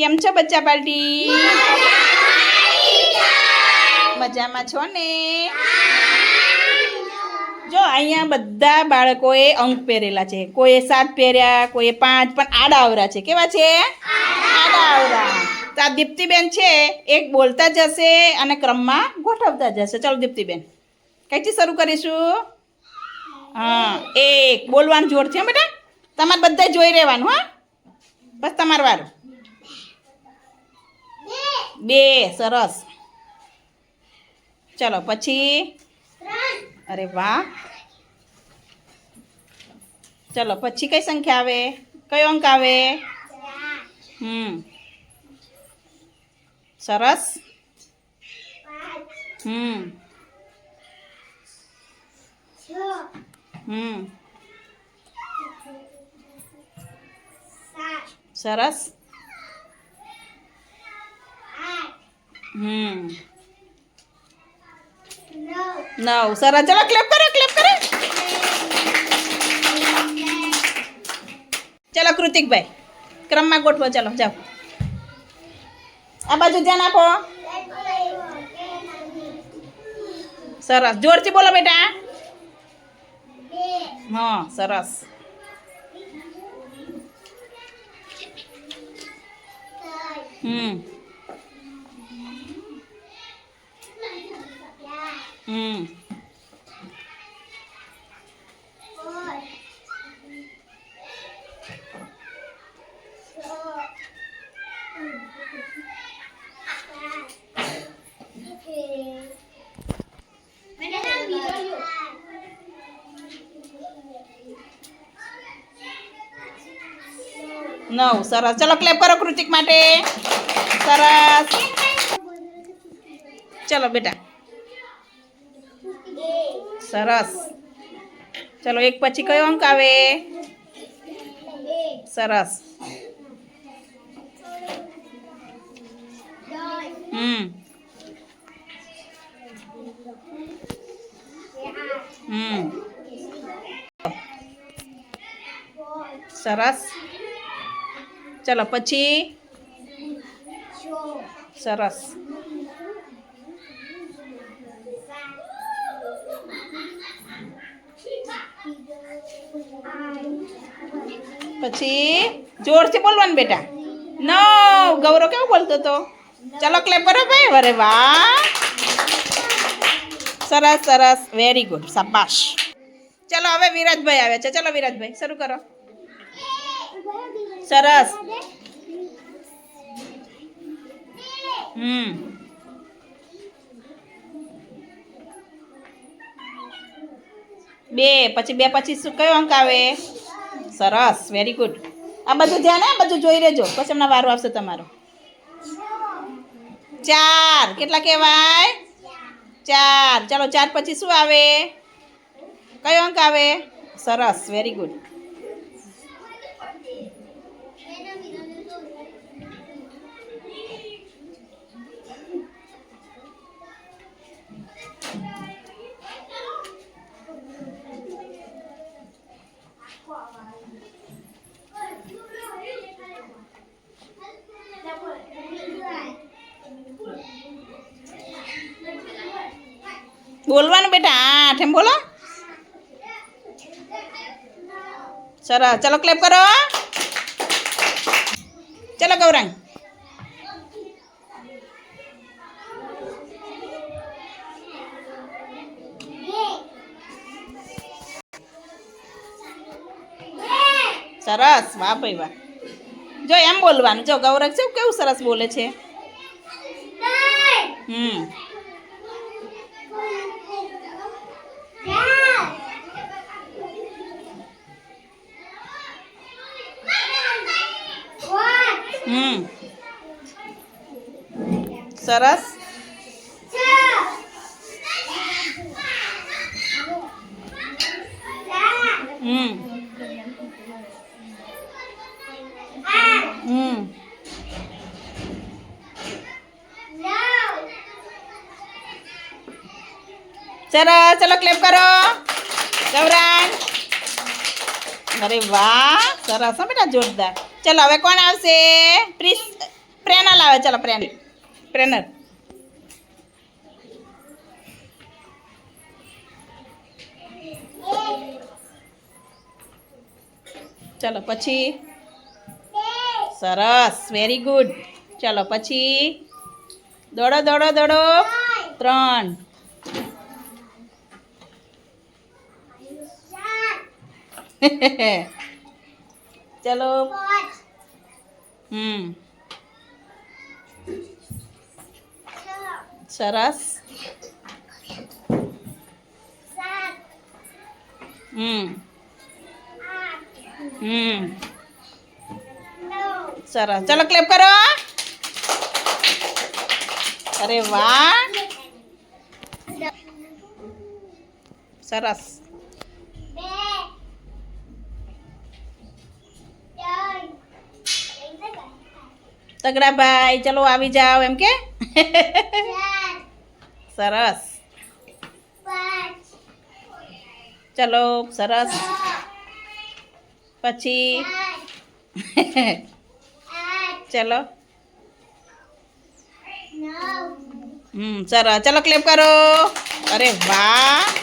કેમ છો બચ્ચા પાર્ટી? મજામાં છો ને? જો અહીંયા બધા બાળકોએ અંક પહેરેલા છે. કોઈએ 7 પહેર્યા, કોઈએ 5, પણ આડા આવરા છે. કેવા છે? આડા આવરા. તો આ દીપ્તિબેન છે એક બોલતા જશે અને ક્રમમાં ગોઠવતા જશે. ચાલો દીપ્તિબેન, કઈથી શરૂ કરીશું? હા, 1 બોલવાનું જોરથી હો બેટા. તમારે બધા જોઈ રહેવાનું. હા, બસ તમારું વારું. 2 સરસ. ચલો પછી. અરે વાહ. ચલો પછી કઈ સંખ્યા આવે? કયો અંક આવે? સરસ. સરસ. 9 સરસ. ચલો ક્લેપ કરો, ક્લેપ કરો. ચલો કૃતિકભાઈ, ક્રમમાં ગોઠવો. ચલો જાઓ, આ બાજુ ધ્યાન આપો. સરસ. જોરથી બોલો બેટા. હા, સરસ. નવ સરસ. ચલો ક્લેપ કરો કૃતિક માટે. સરસ. ચલો બેટા. સરસ. ચલો 1 પછી કયો અંક આવે? સરસ. સરસ. ચલો પછી. સરસ. પછી જોરથી બોલવાનું બેટા. 9 ગૌરવ કેવો બોલતો હતો? ચલો ક્લેપ કરો ભાઈ. અરે વાહ, સરસ સરસ. વેરી ગુડ, શાબાશ. ચલો હવે વિરાજભાઈ આવે છે. ચલો વિરાજભાઈ શરૂ કરો. સરસ. 2 પછી 2 પછી શું કયો અંક આવે? સરસ, વેરી ગુડ. આ બધું ધ્યાન, આ બધું જોઈ લેજો, પછી હમણાં વારો આવશે તમારો. 4 કેટલા કહેવાય? 4. ચાલો 4 પછી શું આવે? કયો અંક આવે? સરસ, વેરી ગુડ. બોલવાનું બેટા. 8 એમ બોલો. સરસ. ચલો ક્લેપ કરો. ચલો ગૌરાંગ. સરસ. વાહ ભાઈ વાહ. જો એમ બોલવાનું. જો ગૌરવ છે કેવું સરસ બોલે છે. સરસ. સરસ. ચલો ક્લેપ કરો ગૌરાંગ. અરે વાહ, સરસ હો બેટા, જોરદાર. ચલો હવે કોણ આવશે? આવે ચાલો પ્રેનર ચાલો પછી સરસ વેરી ગુડ ચાલો પછી દોડો દોડો દોડો 3 ચલો સરસ સરસ ચલો ક્લેપ કરો અરે વાહ સરસ તગડા ભાઈ ચલો આવી જાઓ એમ કે સરસ ચલો સરસ પછી ચલો સરસ ચલો ક્લેપ કરો અરે વાહ